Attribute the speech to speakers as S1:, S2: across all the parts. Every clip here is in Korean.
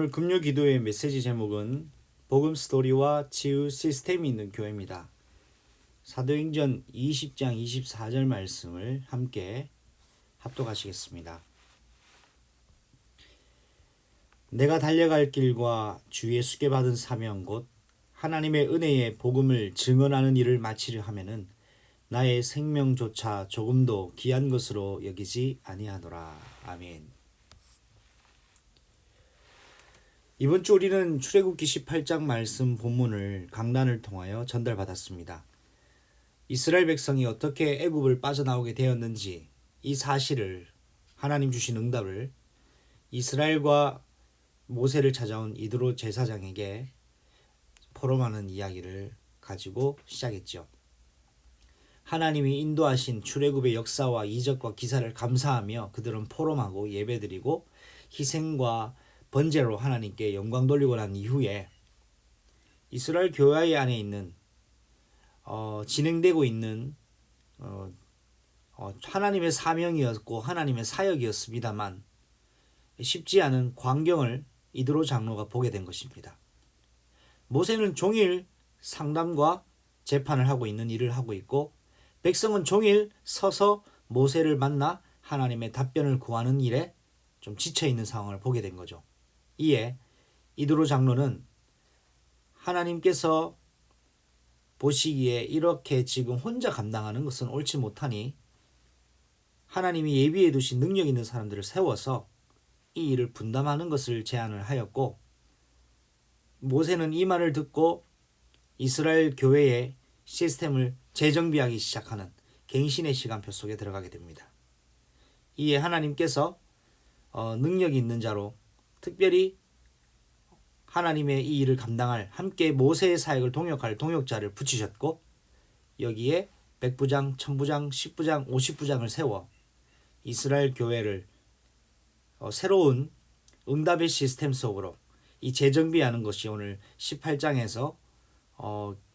S1: 오늘 금요 기도의 메시지 제목은 복음 스토리와 치유 시스템이 있는 교회입니다. 사도행전 20장 24절 말씀을 함께 합독하시겠습니다. 내가 달려갈 길과 주의 수께 받은 사명 곧 하나님의 은혜의 복음을 증언하는 일을 마치려 하면은 나의 생명조차 조금도 귀한 것으로 여기지 아니하노라. 아멘. 이번 주 우리는 출애굽기 18장 말씀 본문을 강단을 통하여 전달받았습니다. 이스라엘 백성이 어떻게 애굽을 빠져나오게 되었는지 이 사실을 하나님 주신 응답을 이스라엘과 모세를 찾아온 이드로 제사장에게 포럼하는 이야기를 가지고 시작했죠. 하나님이 인도하신 출애굽의 역사와 이적과 기사를 감사하며 그들은 포럼하고 예배드리고 희생과 번제로 하나님께 영광 돌리고 난 이후에 이스라엘 교회 안에 있는 진행되고 있는 하나님의 사명이었고 하나님의 사역이었습니다만 쉽지 않은 광경을 이드로 장로가 보게 된 것입니다. 모세는 종일 상담과 재판을 하고 있는 일을 하고 있고 백성은 종일 서서 모세를 만나 하나님의 답변을 구하는 일에 좀 지쳐있는 상황을 보게 된 거죠. 이에 이드로 장로는 하나님께서 보시기에 이렇게 지금 혼자 감당하는 것은 옳지 못하니 하나님이 예비해 두신 능력 있는 사람들을 세워서 이 일을 분담하는 것을 제안을 하였고, 모세는 이 말을 듣고 이스라엘 교회의 시스템을 재정비하기 시작하는 갱신의 시간표 속에 들어가게 됩니다. 이에 하나님께서 능력이 있는 자로 특별히 하나님의 이 일을 감당할 함께 모세의 사역을 동역할 동역자를 붙이셨고, 여기에 100부장, 1000부장, 10부장, 50부장을 세워 이스라엘 교회를 새로운 응답의 시스템 속으로 이 재정비하는 것이 오늘 18장에서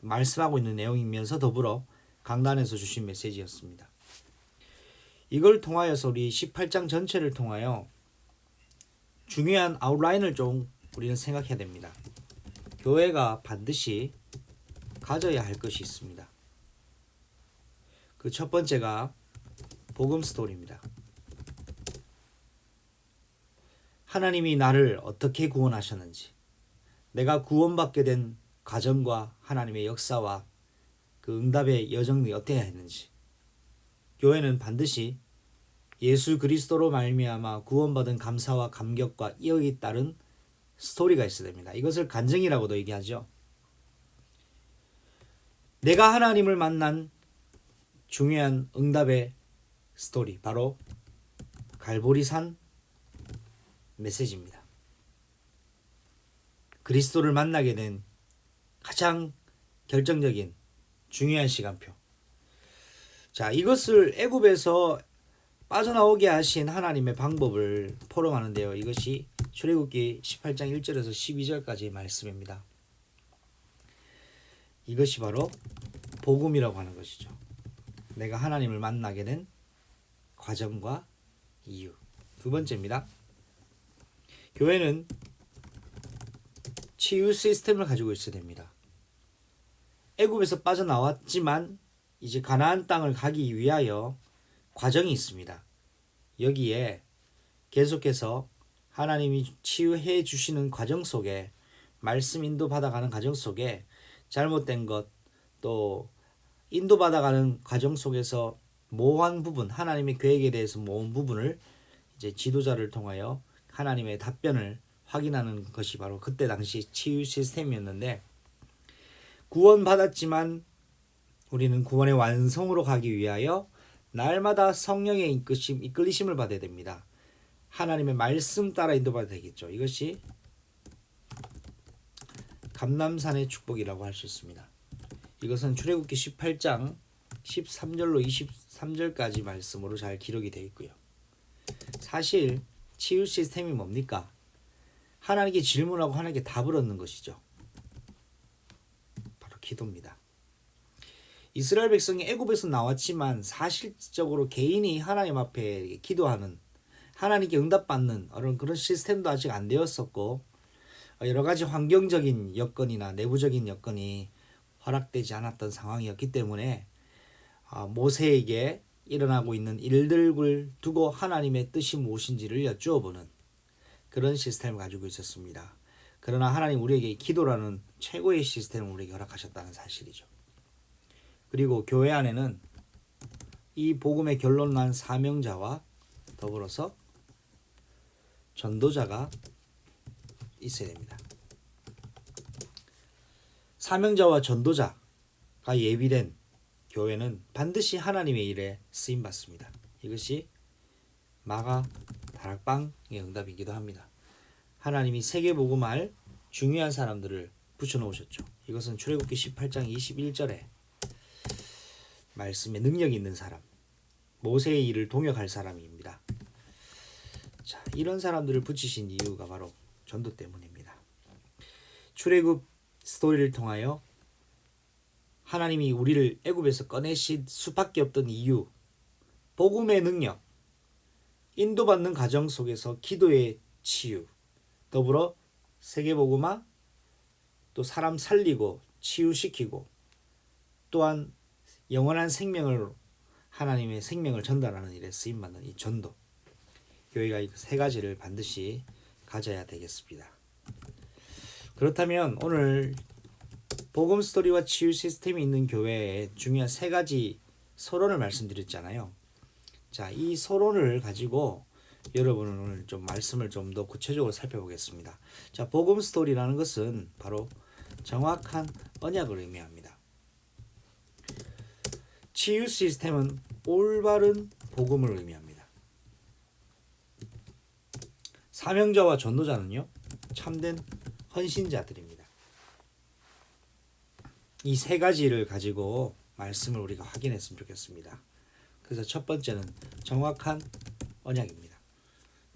S1: 말씀하고 있는 내용이면서 더불어 강단에서 주신 메시지였습니다. 이걸 통하여서 우리 18장 전체를 통하여 중요한 아웃라인을 좀 우리는 생각해야 됩니다. 교회가 반드시 가져야 할 것이 있습니다. 그 첫 번째가 복음 스토리입니다. 하나님이 나를 어떻게 구원하셨는지, 내가 구원받게 된 과정과 하나님의 역사와 그 응답의 여정이 어때야 했는지, 교회는 반드시 예수 그리스도로 말미암아 구원받은 감사와 감격과 이에 따른 스토리가 있어야 됩니다. 이것을 간증이라고도 얘기하죠. 내가 하나님을 만난 중요한 응답의 스토리, 바로 갈보리산 메시지입니다. 그리스도를 만나게 된 가장 결정적인 중요한 시간표. 자, 이것을 애굽에서 빠져나오게 하신 하나님의 방법을 포럼하는데요. 이것이 출애굽기 18장 1절에서 12절까지의 말씀입니다. 이것이 바로 복음이라고 하는 것이죠. 내가 하나님을 만나게 된 과정과 이유. 두 번째입니다. 교회는 치유 시스템을 가지고 있어야 됩니다. 애굽에서 빠져나왔지만 이제 가나안 땅을 가기 위하여 과정이 있습니다. 여기에 계속해서 하나님이 치유해 주시는 과정 속에, 말씀 인도받아가는 과정 속에 잘못된 것, 또 인도받아가는 과정 속에서 모호한 부분, 하나님의 계획에 대해서 모호한 부분을 이제 지도자를 통하여 하나님의 답변을 확인하는 것이 바로 그때 당시 치유 시스템이었는데, 구원받았지만 우리는 구원의 완성으로 가기 위하여 날마다 성령의 이끌리심을 받아야 됩니다. 하나님의 말씀 따라 인도받아야 되겠죠. 이것이 감람산의 축복이라고 할 수 있습니다. 이것은 출애굽기 18장 13절로 23절까지 말씀으로 잘 기록이 되어 있고요. 사실 치유 시스템이 뭡니까? 하나님께 질문하고 하나님께 답을 얻는 것이죠. 바로 기도입니다. 이스라엘 백성이 애굽에서 나왔지만 사실적으로 개인이 하나님 앞에 기도하는, 하나님께 응답받는 그런 시스템도 아직 안 되었었고, 여러 가지 환경적인 여건이나 내부적인 여건이 허락되지 않았던 상황이었기 때문에 모세에게 일어나고 있는 일들을 두고 하나님의 뜻이 무엇인지를 여쭈어보는 그런 시스템을 가지고 있었습니다. 그러나 하나님 우리에게 기도라는 최고의 시스템을 우리에게 허락하셨다는 사실이죠. 그리고 교회 안에는 이 복음의 결론을 난 사명자와 더불어서 전도자가 있어야 됩니다. 사명자와 전도자가 예비된 교회는 반드시 하나님의 일에 쓰임받습니다. 이것이 마가 다락방의 응답이기도 합니다. 하나님이 세계복음할 중요한 사람들을 붙여놓으셨죠. 이것은 출애굽기 18장 21절에 말씀에 능력 있는 사람, 모세의 일을 동역할 사람입니다. 자, 이런 사람들을 붙이신 이유가 바로 전도 때문입니다. 출애굽 스토리를 통하여 하나님이 우리를 애굽에서 꺼내실 수밖에 없던 이유, 복음의 능력, 인도받는 가정 속에서 기도의 치유, 더불어 세계복음화, 또 사람 살리고 치유시키고 또한 영원한 생명을 하나님의 생명을 전달하는 일에 쓰임받는 이 전도, 교회가 이 세 가지를 반드시 가져야 되겠습니다. 그렇다면 오늘 복음 스토리와 치유 시스템이 있는 교회에 중요한 세 가지 서론을 말씀드렸잖아요. 자, 이 서론을 가지고 여러분은 오늘 좀 말씀을 좀 더 구체적으로 살펴보겠습니다. 자, 복음 스토리라는 것은 바로 정확한 언약을 의미합니다. 치유 시스템은 올바른 복음을 의미합니다. 사명자와 전도자는요, 참된 헌신자들입니다. 이 세 가지를 가지고 말씀을 우리가 확인했으면 좋겠습니다. 그래서 첫 번째는 정확한 언약입니다.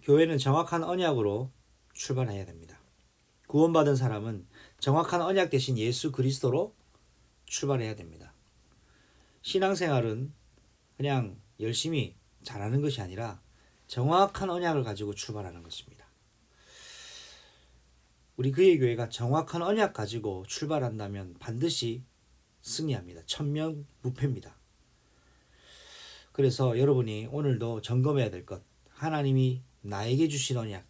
S1: 교회는 정확한 언약으로 출발해야 됩니다. 구원받은 사람은 정확한 언약 대신 예수 그리스도로 출발해야 됩니다. 신앙생활은 그냥 열심히 잘하는 것이 아니라 정확한 언약을 가지고 출발하는 것입니다. 우리 그의 교회가 정확한 언약 가지고 출발한다면 반드시 승리합니다. 천명무패입니다. 그래서 여러분이 오늘도 점검해야 될 것, 하나님이 나에게 주신 언약,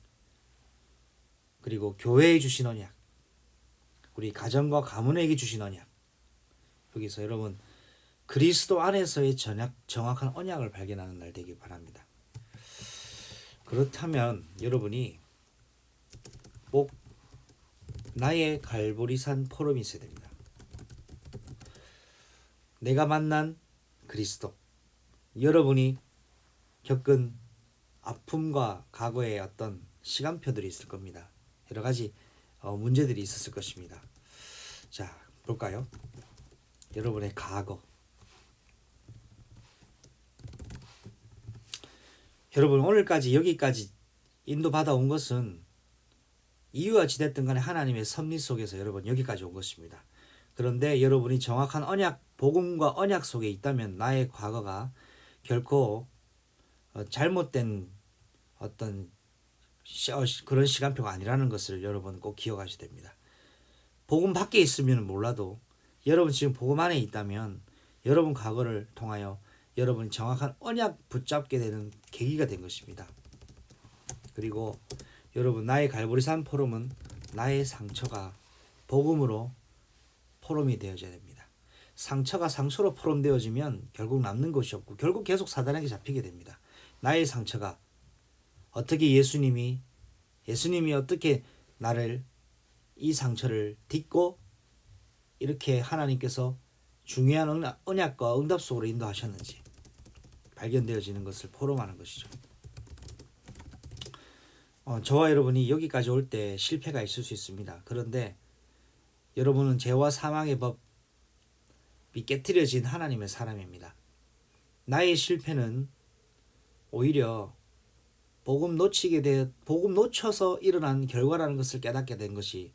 S1: 그리고 교회에 주신 언약, 우리 가정과 가문에게 주신 언약, 여기서 여러분 그리스도 안에서의 정확한 언약을 발견하는 날 되길 바랍니다. 그렇다면 여러분이 꼭 나의 갈보리산 포럼이 있어야 됩니다. 내가 만난 그리스도, 여러분이 겪은 아픔과 과거의 어떤 시간표들이 있을 겁니다. 여러 가지 문제들이 있었을 것입니다. 자, 볼까요? 여러분의 과거. 여러분 오늘까지 여기까지 인도받아 온 것은 이유가 어찌됐든 간에 하나님의 섭리 속에서 여러분 여기까지 온 것입니다. 그런데 여러분이 정확한 언약, 복음과 언약 속에 있다면 나의 과거가 결코 잘못된 어떤 그런 시간표가 아니라는 것을 여러분 꼭 기억하셔야 됩니다. 복음 밖에 있으면 몰라도 여러분 지금 복음 안에 있다면 여러분 과거를 통하여 여러분이 정확한 언약 붙잡게 되는 계기가 된 것입니다. 그리고 여러분 나의 갈보리산 포럼은 나의 상처가 복음으로 포럼이 되어져야 됩니다. 상처가 상처로 포럼되어지면 결국 남는 것이 없고 결국 계속 사단에게 잡히게 됩니다. 나의 상처가 어떻게 예수님이 어떻게 나를 이 상처를 딛고 이렇게 하나님께서 중요한 언약과 응답 속으로 인도하셨는지 발견되어지는 것을 포럼하는 것이죠. 저와 여러분이 여기까지 올 때 실패가 있을 수 있습니다. 그런데 여러분은 죄와 사망의 법이 깨트려진 하나님의 사람입니다. 나의 실패는 오히려 복음 놓쳐서 일어난 결과라는 것을 깨닫게 된 것이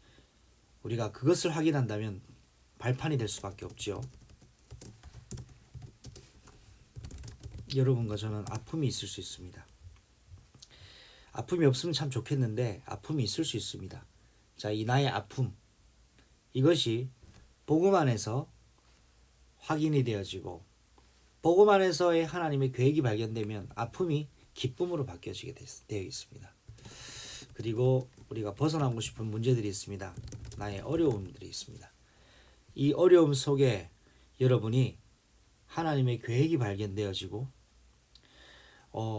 S1: 우리가 그것을 확인한다면 발판이 될 수밖에 없지요. 여러분과 저는 아픔이 있을 수 있습니다. 아픔이 없으면 참 좋겠는데 아픔이 있을 수 있습니다. 자, 이 나의 아픔, 이것이 복음 안에서 확인이 되어지고 복음 안에서의 하나님의 계획이 발견되면 아픔이 기쁨으로 바뀌어지게 되어 있습니다. 그리고 우리가 벗어나고 싶은 문제들이 있습니다. 나의 어려움들이 있습니다. 이 어려움 속에 여러분이 하나님의 계획이 발견되어지고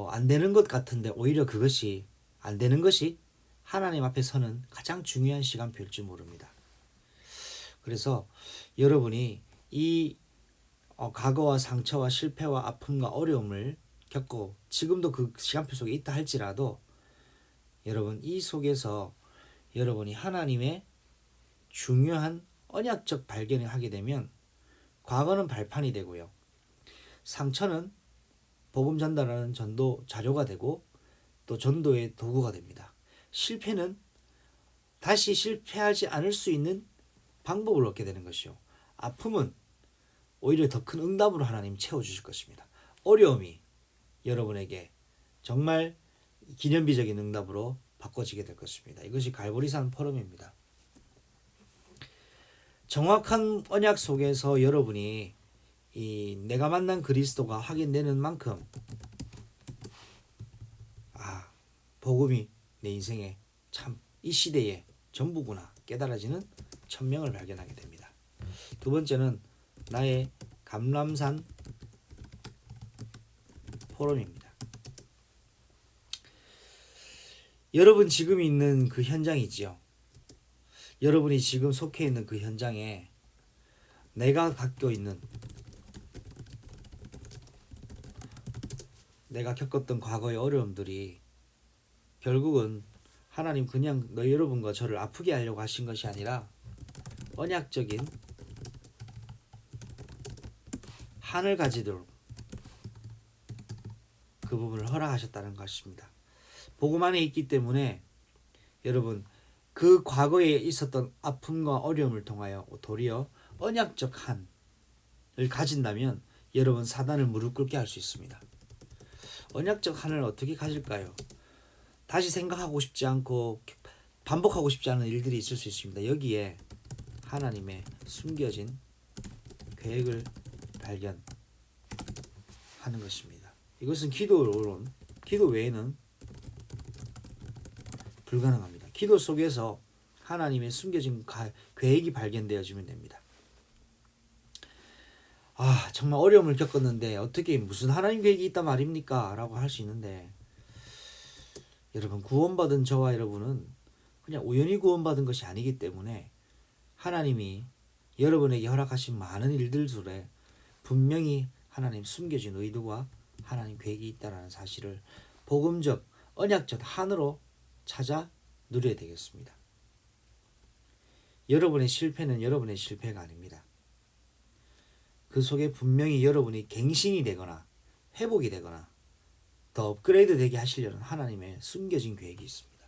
S1: 안 되는 것 같은데 오히려 그것이 안 되는 것이 하나님 앞에 서는 가장 중요한 시간표일지 모릅니다. 그래서 여러분이 이 과거와 상처와 실패와 아픔과 어려움을 겪고 지금도 그 시간표 속에 있다 할지라도 여러분 이 속에서 여러분이 하나님의 중요한 언약적 발견을 하게 되면 과거는 발판이 되고요. 상처는 복음 전달하는 전도 자료가 되고 또 전도의 도구가 됩니다. 실패는 다시 실패하지 않을 수 있는 방법을 얻게 되는 것이요. 아픔은 오히려 더 큰 응답으로 하나님 채워주실 것입니다. 어려움이 여러분에게 정말 기념비적인 응답으로 바꿔지게 될 것입니다. 이것이 갈보리산 포럼입니다. 정확한 언약 속에서 여러분이 이 내가 만난 그리스도가 확인되는 만큼 복음이 내 인생에 참 이 시대의 전부구나 깨달아지는 천명을 발견하게 됩니다. 두 번째는 나의 감람산 포럼입니다. 여러분 지금 있는 그 현장이지요. 여러분이 지금 속해 있는 그 현장에 내가 갖고 있는 내가 겪었던 과거의 어려움들이 결국은 하나님 그냥 여러분과 저를 아프게 하려고 하신 것이 아니라 언약적인 한을 가지도록 그 부분을 허락하셨다는 것입니다. 복음 안에 있기 때문에 여러분 그 과거에 있었던 아픔과 어려움을 통하여 도리어 언약적 한을 가진다면 여러분 사단을 무릎 꿇게 할 수 있습니다. 언약적 한을 어떻게 가질까요? 다시 생각하고 싶지 않고 반복하고 싶지 않은 일들이 있을 수 있습니다. 여기에 하나님의 숨겨진 계획을 발견하는 것입니다. 이것은 기도 외에는 불가능합니다. 기도 속에서 하나님의 숨겨진 계획이 발견되어지면 됩니다. 정말 어려움을 겪었는데 어떻게 무슨 하나님 계획이 있단 말입니까? 라고 할 수 있는데 여러분 구원받은 저와 여러분은 그냥 우연히 구원받은 것이 아니기 때문에 하나님이 여러분에게 허락하신 많은 일들 속에 분명히 하나님 숨겨진 의도와 하나님 계획이 있다는 사실을 복음적 언약적 한으로 찾아 누려야 되겠습니다. 여러분의 실패는 여러분의 실패가 아닙니다. 그 속에 분명히 여러분이 갱신이 되거나 회복이 되거나 더 업그레이드 되게 하시려는 하나님의 숨겨진 계획이 있습니다.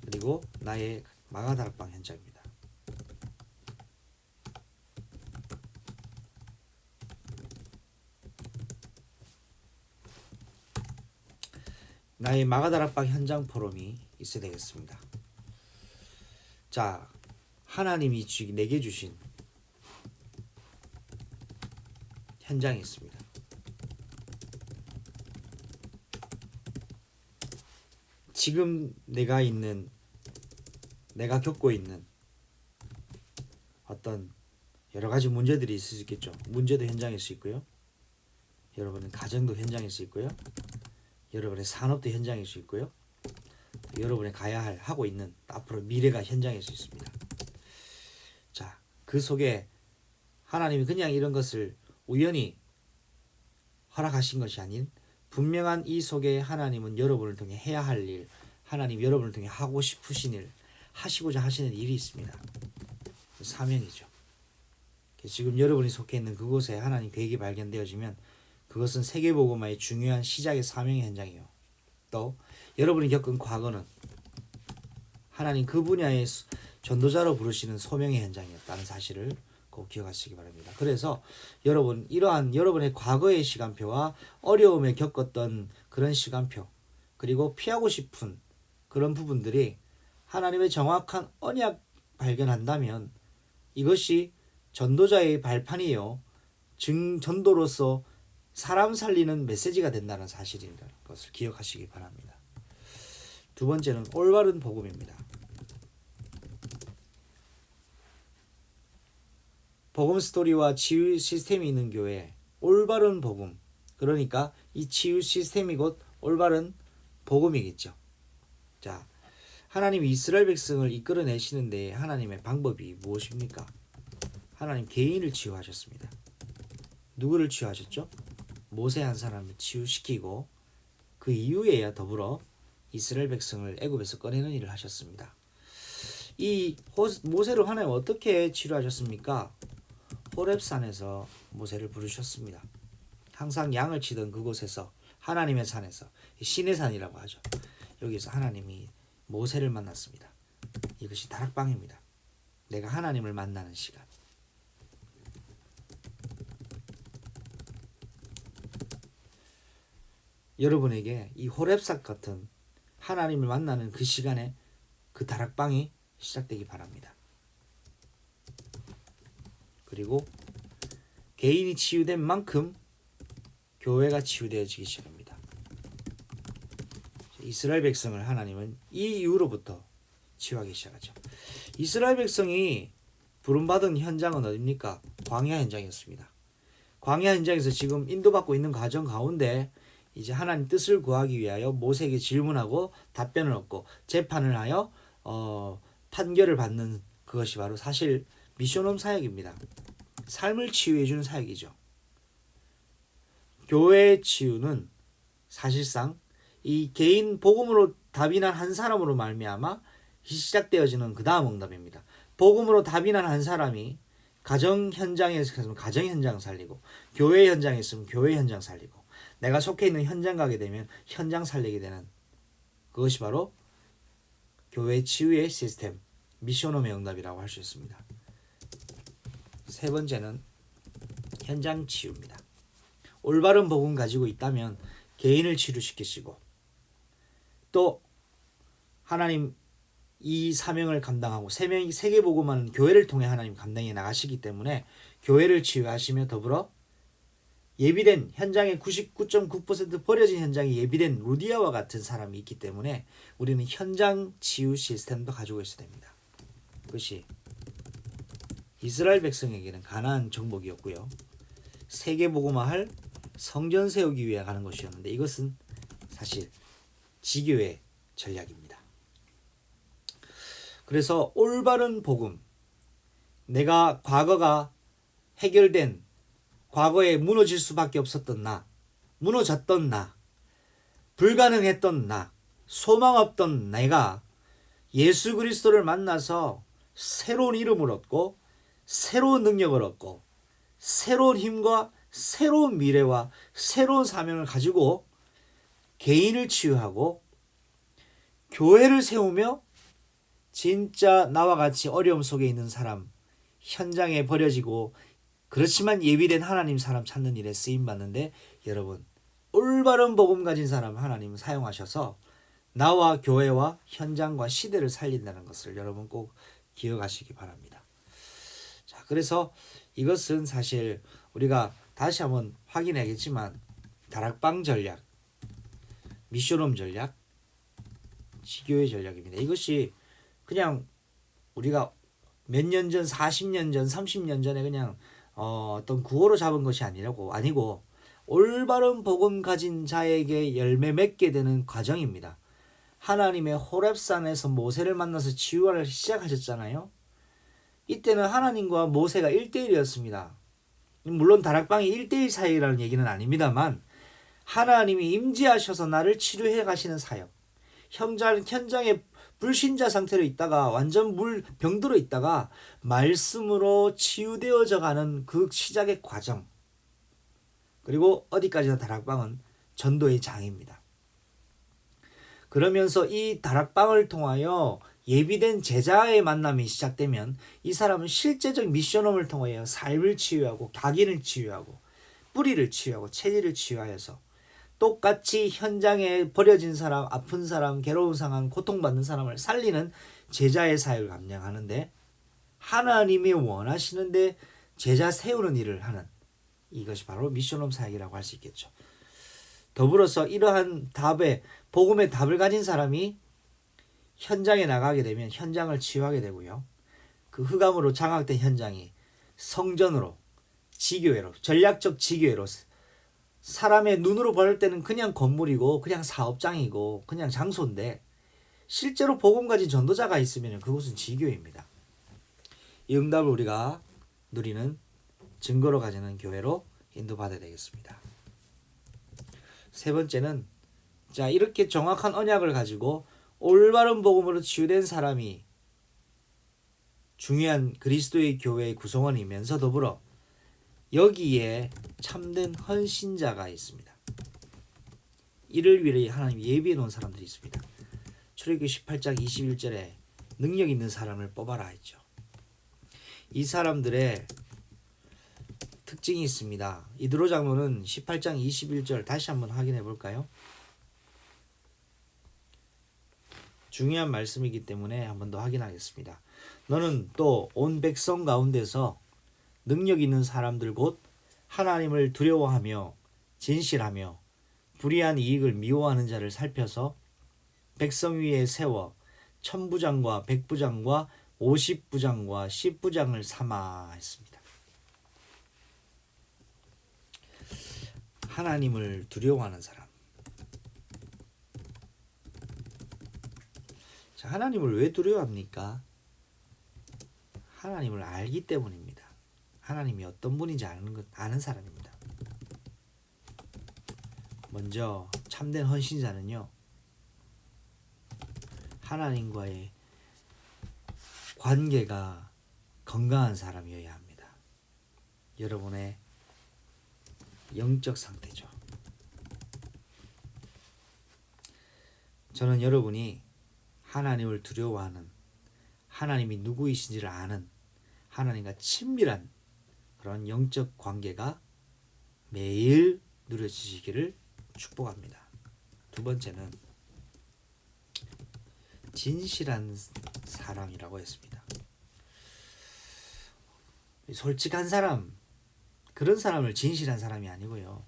S1: 그리고 나의 마가다락방 현장입니다. 나의 마가다락방 현장 포럼이 있어야 되겠습니다. 자, 하나님이 내게 주신 현장이 있습니다. 지금 내가 겪고 있는 어떤 여러 가지 문제들이 있을 수 있겠죠. 문제도 현장일 수 있고요. 여러분은 가정도 현장일 수 있고요. 여러분의 산업도 현장일 수 있고요. 여러분이 하고 있는 앞으로 미래가 현장일 수 있습니다. 자, 그 속에 하나님이 그냥 이런 것을 우연히 허락하신 것이 아닌 분명한 이 속에 하나님은 여러분을 통해 해야 할 일, 하나님 여러분을 통해 하고 싶으신 일, 하시고자 하시는 일이 있습니다. 사명이죠. 지금 여러분이 속해 있는 그곳에 하나님 계획이 발견되어지면 그것은 세계복음화의 중요한 시작의 사명의 현장이요. 또 여러분이 겪은 과거는 하나님 그 분야의 전도자로 부르시는 소명의 현장이었다는 사실을 꼭 기억하시기 바랍니다. 그래서 여러분 이러한 여러분의 과거의 시간표와 어려움에 겪었던 그런 시간표 그리고 피하고 싶은 그런 부분들이 하나님의 정확한 언약 발견한다면 이것이 전도자의 발판이요 전도로서 사람 살리는 메시지가 된다는 사실이라는 것을 기억하시기 바랍니다. 두 번째는 올바른 복음입니다. 복음 스토리와 치유 시스템이 있는 교회, 올바른 복음, 그러니까 이 치유 시스템이 곧 올바른 복음이겠죠. 자, 하나님이 이스라엘 백성을 이끌어내시는데 하나님의 방법이 무엇입니까? 하나님 개인을 치유하셨습니다. 누구를 치유하셨죠? 모세 한 사람을 치유시키고 그 이후에야 더불어 이스라엘 백성을 애굽에서 꺼내는 일을 하셨습니다. 이 모세를 하나님 어떻게 치료하셨습니까? 호렙산에서 모세를 부르셨습니다. 항상 양을 치던 그곳에서 하나님의 산에서 신의 산이라고 하죠. 여기서 하나님이 모세를 만났습니다. 이것이 다락방입니다. 내가 하나님을 만나는 시간. 여러분에게 이 호렙산 같은 하나님을 만나는 그 시간에 그 다락방이 시작되기 바랍니다. 그리고 개인이 치유된 만큼 교회가 치유되어지기 시작합니다. 이스라엘 백성을 하나님은 이 이후로부터 치유하기 시작하죠. 이스라엘 백성이 부름받은 현장은 어디입니까? 광야 현장이었습니다. 광야 현장에서 지금 인도받고 있는 과정 가운데 이제 하나님 뜻을 구하기 위하여 모세에게 질문하고 답변을 얻고 재판을 하여 판결을 받는 그것이 바로 사실 미션홈 사역입니다. 삶을 치유해주는 사역이죠. 교회의 치유는 사실상 이 개인 복음으로 답이 난 한 사람으로 말미암아 시작되어지는 그 다음 응답입니다. 복음으로 답이 난 한 사람이 가정 현장에 있으면 가정 현장 살리고 교회 현장에 있으면 교회 현장 살리고 내가 속해 있는 현장 가게 되면 현장 살리게 되는 그것이 바로 교회 치유의 시스템 미션홈의 응답이라고 할 수 있습니다. 세 번째는 현장 치유입니다. 올바른 복음 가지고 있다면 개인을 치유시키시고 또 하나님 이 사명을 감당하고 세계 복음하는 교회를 통해 하나님 감당해 나가시기 때문에 교회를 치유하시며 더불어 예비된 현장의 99.9% 버려진 현장에 예비된 루디아와 같은 사람이 있기 때문에 우리는 현장 치유 시스템도 가지고 있어야 됩니다. 그것이 이스라엘 백성에게는 가나안 정복이었고요. 세계 복음화할 성전 세우기 위해 가는 것이었는데 이것은 사실 지교의 전략입니다. 그래서 올바른 복음, 내가 과거가 해결된 과거에 무너질 수밖에 없었던 나, 무너졌던 나, 불가능했던 나, 소망 없던 내가 예수 그리스도를 만나서 새로운 이름을 얻고 새로운 능력을 얻고 새로운 힘과 새로운 미래와 새로운 사명을 가지고 개인을 치유하고 교회를 세우며 진짜 나와 같이 어려움 속에 있는 사람, 현장에 버려지고 그렇지만 예비된 하나님 사람 찾는 일에 쓰임받는데 여러분 올바른 복음 가진 사람 하나님은 사용하셔서 나와 교회와 현장과 시대를 살린다는 것을 여러분 꼭 기억하시기 바랍니다. 자, 그래서 이것은 사실 우리가 다시 한번 확인하겠지만 다락방 전략, 미션홈 전략, 지교의 전략입니다. 이것이 그냥 우리가 몇 년 전, 40년 전, 30년 전에 그냥 어떤 구호로 잡은 것이 아니고 올바른 복음 가진 자에게 열매 맺게 되는 과정입니다. 하나님의 호렙산에서 모세를 만나서 치유를 시작하셨잖아요. 이때는 하나님과 모세가 1대1이었습니다. 물론 다락방이 1대1 사역이라는 얘기는 아닙니다만 하나님이 임재하셔서 나를 치료해 가시는 사역. 현장에 불신자 상태로 있다가 완전 병들어 있다가 말씀으로 치유되어져 가는 그 시작의 과정. 그리고 어디까지나 다락방은 전도의 장입니다. 그러면서 이 다락방을 통하여 예비된 제자의 만남이 시작되면 이 사람은 실제적 미션홈을 통하여 삶을 치유하고 각인을 치유하고 뿌리를 치유하고 체질을 치유하여서 똑같이 현장에 버려진 사람, 아픈 사람, 괴로운 상황, 고통받는 사람을 살리는 제자의 사역을 감당하는데, 하나님이 원하시는데 제자 세우는 일을 하는, 이것이 바로 미션홈 사역이라고 할 수 있겠죠. 더불어서 이러한 복음의 답을 가진 사람이 현장에 나가게 되면 현장을 치유하게 되고요. 그 흑암으로 장악된 현장이 성전으로, 지교회로, 전략적 지교회로, 사람의 눈으로 볼 때는 그냥 건물이고 그냥 사업장이고 그냥 장소인데, 실제로 복음 가진 전도자가 있으면 그곳은 지교회입니다. 이 응답을 우리가 누리는 증거로 가지는 교회로 인도받아야 되겠습니다. 세 번째는, 자, 이렇게 정확한 언약을 가지고 올바른 복음으로 치유된 사람이 중요한 그리스도의 교회의 구성원이면서 더불어 여기에 참된 헌신자가 있습니다. 이를 위해 하나님 예비해 놓은 사람들이 있습니다. 출애굽기 18장 21절에 능력 있는 사람을 뽑아라 했죠. 이 사람들의 특징이 있습니다. 이드로 장로는 18장 21절 다시 한번 확인해 볼까요? 중요한 말씀이기 때문에 한번 더 확인하겠습니다. 너는 또 온 백성 가운데서 능력 있는 사람들 곧 하나님을 두려워하며 진실하며 불의한 이익을 미워하는 자를 살펴서 백성 위에 세워 천부장과 백부장과 50부장과 10부장을 삼아 했습니다. 하나님을 두려워하는 사람. 자, 하나님을 왜 두려워합니까? 하나님을 알기 때문입니다. 하나님이 어떤 분인지 아는 사람입니다. 먼저 참된 헌신자는요, 하나님과의 관계가 건강한 사람이어야 합니다. 여러분의 영적 상태죠. 저는 여러분이 하나님을 두려워하는, 하나님이 누구이신지를 아는, 하나님과 친밀한 그런 영적 관계가 매일 누려지시기를 축복합니다. 두 번째는 진실한 사람이라고 했습니다. 솔직한 사람, 그런 사람을 진실한 사람이 아니고요.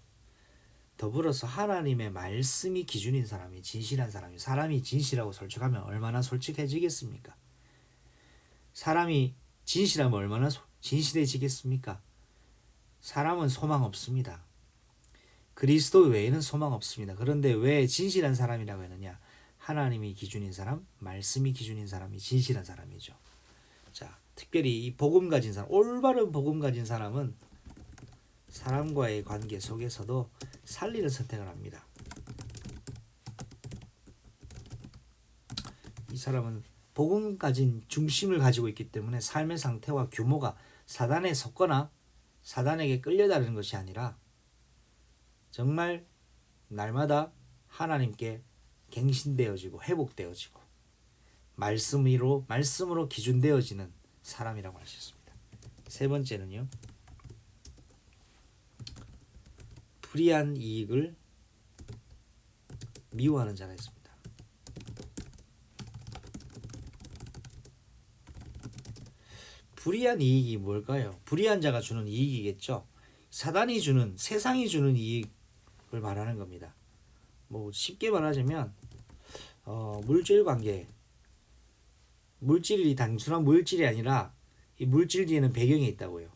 S1: 더불어서 하나님의 말씀이 기준인 사람이 진실한 사람이, 사람이 진실하고 솔직하면 얼마나 솔직해지겠습니까? 사람이 진실하면 얼마나 진실해지겠습니까? 사람은 소망 없습니다. 그리스도 외에는 소망 없습니다. 그런데 왜 진실한 사람이라고 했느냐? 하나님이 기준인 사람, 말씀이 기준인 사람이 진실한 사람이죠. 자, 특별히 이 복음 가진 사람, 올바른 복음 가진 사람은 사람과의 관계 속에서도 살리는 선택을 합니다. 이 사람은 복음 가진 중심을 가지고 있기 때문에 삶의 상태와 규모가 사단에 속거나 사단에게 끌려다니는 것이 아니라 정말 날마다 하나님께 갱신되어지고 회복되어지고 말씀으로 기준되어지는 사람이라고 할 수 있습니다. 세 번째는요, 불의한 이익을 미워하는 자가 있습니다. 불의한 이익이 뭘까요? 불의한 자가 주는 이익이겠죠. 사단이 주는, 세상이 주는 이익을 말하는 겁니다. 뭐 쉽게 말하자면 물질 관계, 물질이 단순한 물질이 아니라 이 물질 뒤에는 배경이 있다고요.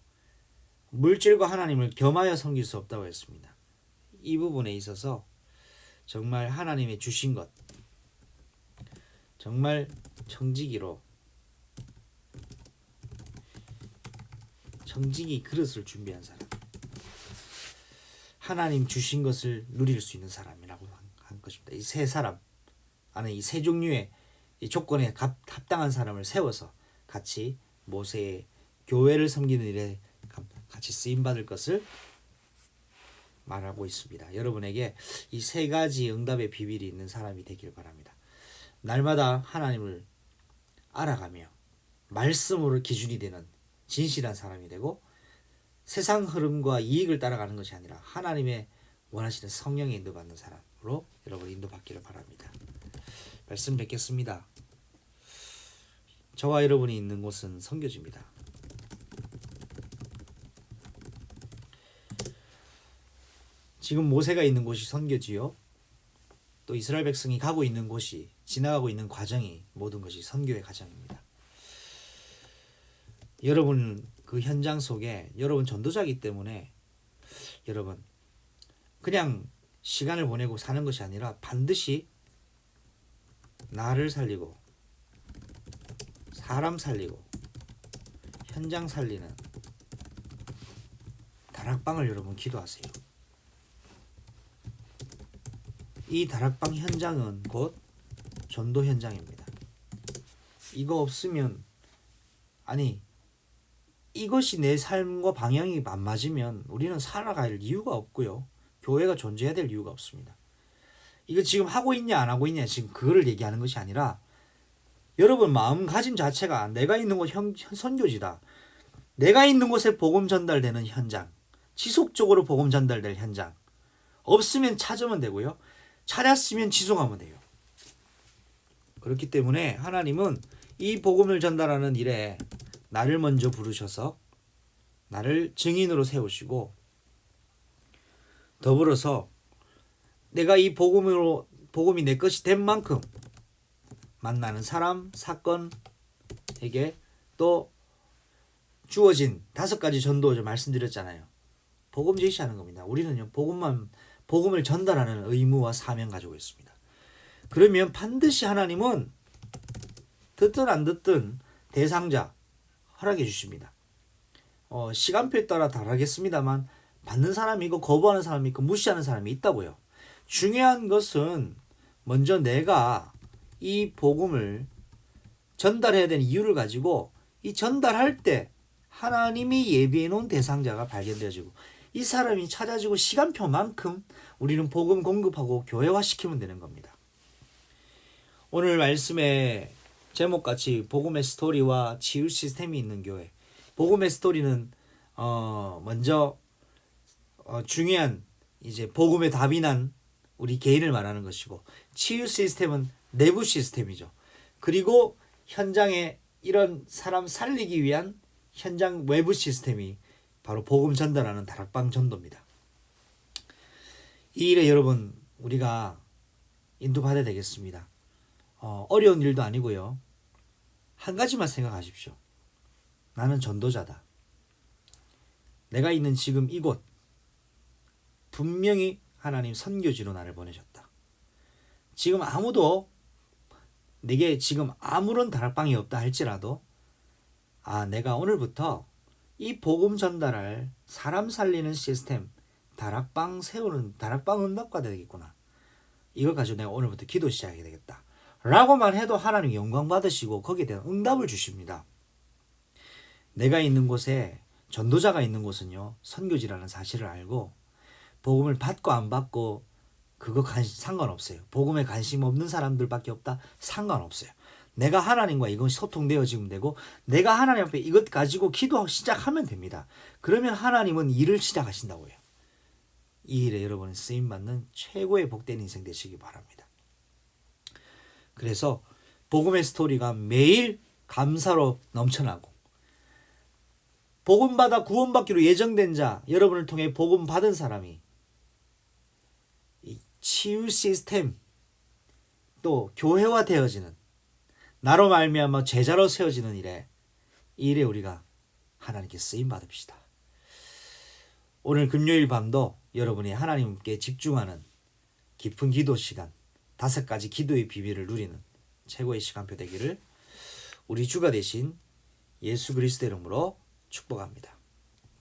S1: 물질과 하나님을 겸하여 섬길 수 없다고 했습니다. 이 부분에 있어서 정말 하나님의 주신 것, 정말 청지기 그릇을 준비한 사람, 하나님 주신 것을 누릴 수 있는 사람이라고 한 것입니다. 이 세 사람 안에 이 세 종류의 이 조건에 합당한 사람을 세워서 같이 모세의 교회를 섬기는 일에 같이 쓰임 받을 것을 말하고 있습니다. 여러분에게 이 세 가지 응답의 비밀이 있는 사람이 되길 바랍니다. 날마다 하나님을 알아가며 말씀으로 기준이 되는 진실한 사람이 되고, 세상 흐름과 이익을 따라가는 것이 아니라 하나님의 원하시는 성령의 인도받는 사람으로 여러분 인도받기를 바랍니다. 말씀 뵙겠습니다. 저와 여러분이 있는 곳은 선교지입니다. 지금 모세가 있는 곳이 선교지요. 또 이스라엘 백성이 가고 있는 곳이, 지나가고 있는 과정이 모든 것이 선교의 과정입니다. 여러분 그 현장 속에 여러분 전도자이기 때문에 여러분 그냥 시간을 보내고 사는 것이 아니라 반드시 나를 살리고 사람 살리고 현장 살리는 다락방을 여러분 기도하세요. 이 다락방 현장은 곧 전도 현장입니다. 이거 없으면, 아니 이것이 내 삶과 방향이 안 맞으면 우리는 살아갈 이유가 없고요. 교회가 존재해야 될 이유가 없습니다. 이거 지금 하고 있냐 안 하고 있냐 지금 그거를 얘기하는 것이 아니라 여러분 마음가짐 자체가 내가 있는 곳 선교지다. 내가 있는 곳에 복음 전달되는 현장, 지속적으로 복음 전달될 현장. 없으면 찾으면 되고요. 찾았으면 지속하면 돼요. 그렇기 때문에 하나님은 이 복음을 전달하는 일에 나를 먼저 부르셔서 나를 증인으로 세우시고, 더불어서 내가 이 복음이 내 것이 된 만큼 만나는 사람, 사건에게 또 주어진 5가지 전도를 말씀드렸잖아요. 복음 제시하는 겁니다. 우리는요 복음을 전달하는 의무와 사명 가지고 있습니다. 그러면 반드시 하나님은 듣든 안 듣든 대상자 허락해 주십니다. 시간표에 따라 다르겠습니다만 받는 사람이 있고 거부하는 사람이 있고 무시하는 사람이 있다고요. 중요한 것은 먼저 내가 이 복음을 전달해야 되는 이유를 가지고 이 전달할 때 하나님이 예비해 놓은 대상자가 발견되어지고 이 사람이 찾아지고 시간표만큼 우리는 복음 공급하고 교회화시키면 되는 겁니다. 오늘 말씀의 제목같이 복음의 스토리와 치유 시스템이 있는 교회. 복음의 스토리는 먼저 중요한 이제 복음의 답이 난 우리 개인을 말하는 것이고, 치유 시스템은 내부 시스템이죠. 그리고 현장에 이런 사람 살리기 위한 현장 외부 시스템이 바로 복음 전달하는 다락방 전도입니다. 이 일에 여러분 우리가 인도받아야 되겠습니다. 어려운 일도 아니고요. 한 가지만 생각하십시오. 나는 전도자다. 내가 있는 지금 이곳 분명히 하나님 선교지로 나를 보내셨다. 지금 아무도 내게 지금 아무런 다락방이 없다 할지라도 내가 오늘부터 이 복음 전달할 사람 살리는 시스템 다락방 세우는 다락방 응답가 되겠구나. 이걸 가지고 내가 오늘부터 기도 시작하게 되겠다. 라고만 해도 하나님 영광 받으시고 거기에 대한 응답을 주십니다. 내가 있는 곳에 전도자가 있는 곳은요 선교지라는 사실을 알고 복음을 받고 안 받고 그거 상관없어요. 복음에 관심 없는 사람들밖에 없다? 상관없어요. 내가 하나님과 이건 소통되어지면 되고 내가 하나님 앞에 이것 가지고 기도하고 시작하면 됩니다. 그러면 하나님은 일을 시작하신다고 해요. 이 일에 여러분은 쓰임받는 최고의 복된 인생 되시기 바랍니다. 그래서 복음의 스토리가 매일 감사로 넘쳐나고 복음받아 구원받기로 예정된 자, 여러분을 통해 복음 받은 사람이 이 치유 시스템 또 교회화 되어지는 나로 말미암아 제자로 세워지는 일에 이 일에 우리가 하나님께 쓰임 받읍시다. 오늘 금요일 밤도 여러분이 하나님께 집중하는 깊은 기도 시간 5가지 기도의 비밀을 누리는 최고의 시간표 되기를 우리 주가 되신 예수 그리스도 이름으로 축복합니다.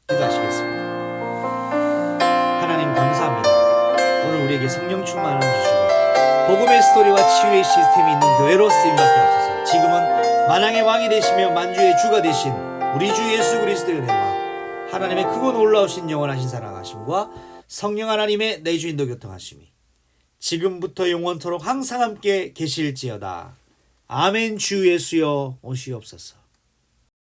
S1: 기도하시겠습니다. 하나님 감사합니다. 오늘 우리에게 성령 충만을 주시고 복음의 스토리와 치유의 시스템이 있는 교회로 쓰임받게 하소서. 지금은 만왕의 왕이 되시며 만주의 주가 되신 우리 주 예수 그리스도의 은혜와 하나님의 크고 놀라우신 영원하신 사랑하심과 성령 하나님의 내주 인도 교통하심이 지금부터 영원토록 항상 함께 계실지어다. 아멘. 주 예수여 오시옵소서.